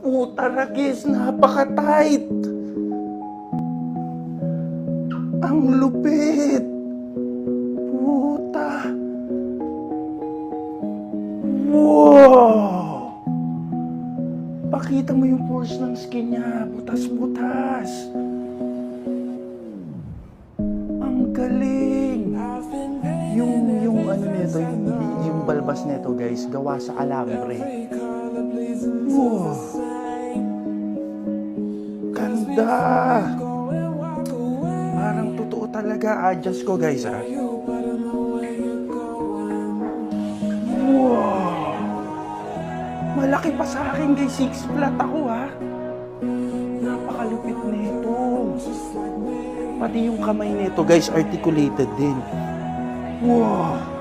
Puta ragis, napaka-tight. Ang lupit. Puta. Wow. Pakita mo yung pores ng skin niya. Butas-butas. Ang galing. Yung ano nito, yung balbas nito guys, gawa sa alambre. Wow. Ganda. Parang totoo talaga. Adjust ko guys ha. Wow. Malaki pa sa akin guys. 6 flat ako ha. Napakalupit nito. Pati yung kamay nito guys, articulated din. Wow.